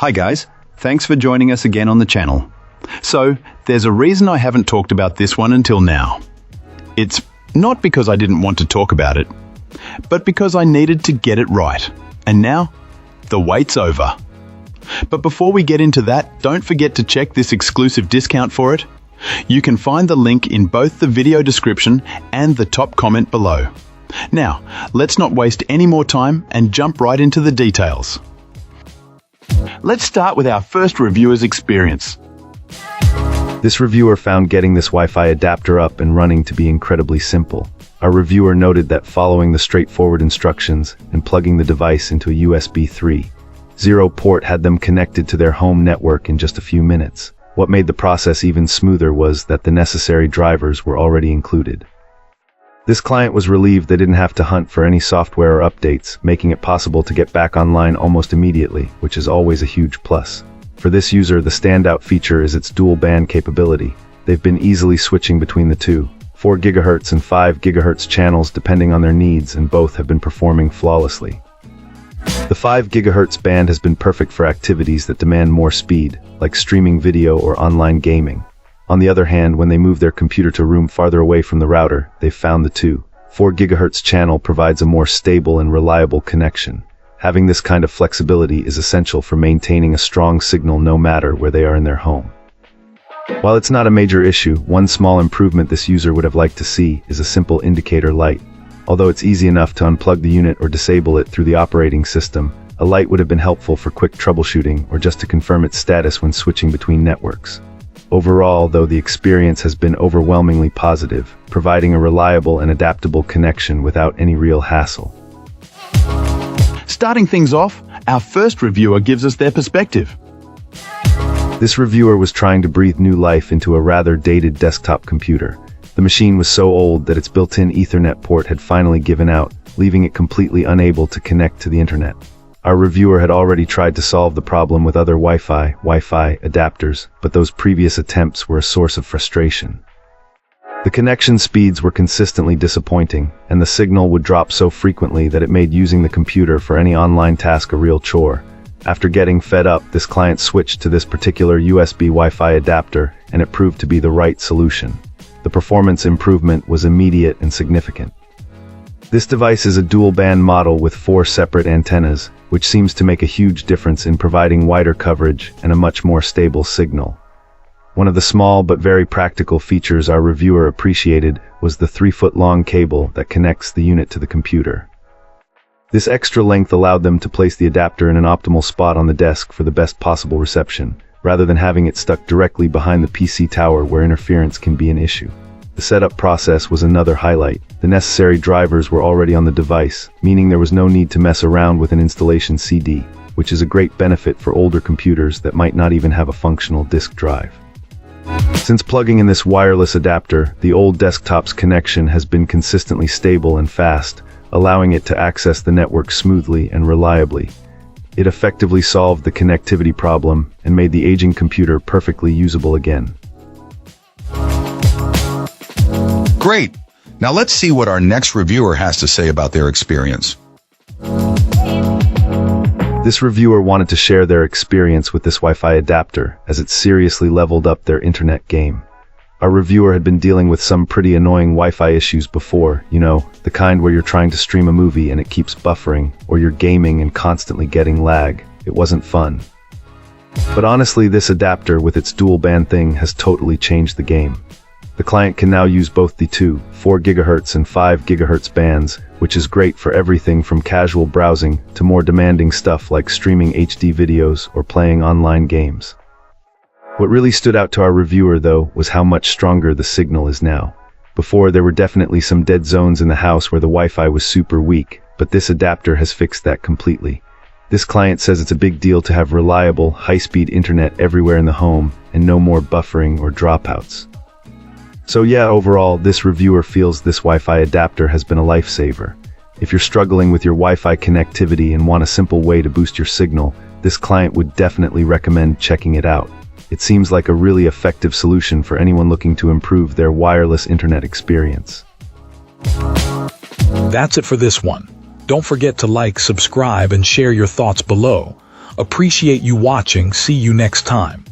Hi guys, thanks for joining us again on the channel. So, there's a reason I haven't talked about this one until now. It's not because I didn't want to talk about it, but because I needed to get it right. And now, the wait's over. But before we get into that, don't forget to check this exclusive discount for it. You can find the link in both the video description and the top comment below. Now, let's not waste any more time and jump right into the details. Let's start with our first reviewer's experience. This reviewer found getting this Wi-Fi adapter up and running to be incredibly simple. Our reviewer noted that following the straightforward instructions and plugging the device into a USB 3.0 port had them connected to their home network in just a few minutes. What made the process even smoother was that the necessary drivers were already included. This client was relieved they didn't have to hunt for any software or updates, making it possible to get back online almost immediately, which is always a huge plus. For this user, the standout feature is its dual band capability. They've been easily switching between the two, 4 GHz and 5 GHz channels depending on their needs, and both have been performing flawlessly. The 5 GHz band has been perfect for activities that demand more speed, like streaming video or online gaming. On the other hand, when they move their computer to a room farther away from the router, they've found the 4 GHz channel provides a more stable and reliable connection. Having this kind of flexibility is essential for maintaining a strong signal no matter where they are in their home. While it's not a major issue, one small improvement this user would have liked to see is a simple indicator light. Although it's easy enough to unplug the unit or disable it through the operating system, a light would have been helpful for quick troubleshooting or just to confirm its status when switching between networks. Overall, though, the experience has been overwhelmingly positive, providing a reliable and adaptable connection without any real hassle. Starting things off, our first reviewer gives us their perspective. This reviewer was trying to breathe new life into a rather dated desktop computer. The machine was so old that its built-in Ethernet port had finally given out, leaving it completely unable to connect to the internet. Our reviewer had already tried to solve the problem with other Wi-Fi adapters, but those previous attempts were a source of frustration. The connection speeds were consistently disappointing, and the signal would drop so frequently that it made using the computer for any online task a real chore. After getting fed up, this client switched to this particular USB Wi-Fi adapter, and it proved to be the right solution. The performance improvement was immediate and significant. This device is a dual-band model with 4 separate antennas, which seems to make a huge difference in providing wider coverage and a much more stable signal. One of the small but very practical features our reviewer appreciated was the 3-foot-long cable that connects the unit to the computer. This extra length allowed them to place the adapter in an optimal spot on the desk for the best possible reception, rather than having it stuck directly behind the PC tower where interference can be an issue. The setup process was another highlight. The necessary drivers were already on the device, meaning there was no need to mess around with an installation CD, which is a great benefit for older computers that might not even have a functional disk drive. Since plugging in this wireless adapter, the old desktop's connection has been consistently stable and fast, allowing it to access the network smoothly and reliably. It effectively solved the connectivity problem and made the aging computer perfectly usable again. Great! Now let's see what our next reviewer has to say about their experience. This reviewer wanted to share their experience with this Wi-Fi adapter, as it seriously leveled up their internet game. Our reviewer had been dealing with some pretty annoying Wi-Fi issues before, the kind where you're trying to stream a movie and it keeps buffering, or you're gaming and constantly getting lag. It wasn't fun. But honestly, this adapter with its dual band thing has totally changed the game. The client can now use both the 4 GHz and 5 GHz bands, which is great for everything from casual browsing to more demanding stuff like streaming HD videos or playing online games. What really stood out to our reviewer, though, was how much stronger the signal is now. Before, there were definitely some dead zones in the house where the Wi-Fi was super weak, but this adapter has fixed that completely. This client says it's a big deal to have reliable, high-speed internet everywhere in the home and no more buffering or dropouts. So yeah, overall, this reviewer feels this Wi-Fi adapter has been a lifesaver. If you're struggling with your Wi-Fi connectivity and want a simple way to boost your signal, this client would definitely recommend checking it out. It seems like a really effective solution for anyone looking to improve their wireless internet experience. That's it for this one. Don't forget to like, subscribe, and share your thoughts below. Appreciate you watching. See you next time.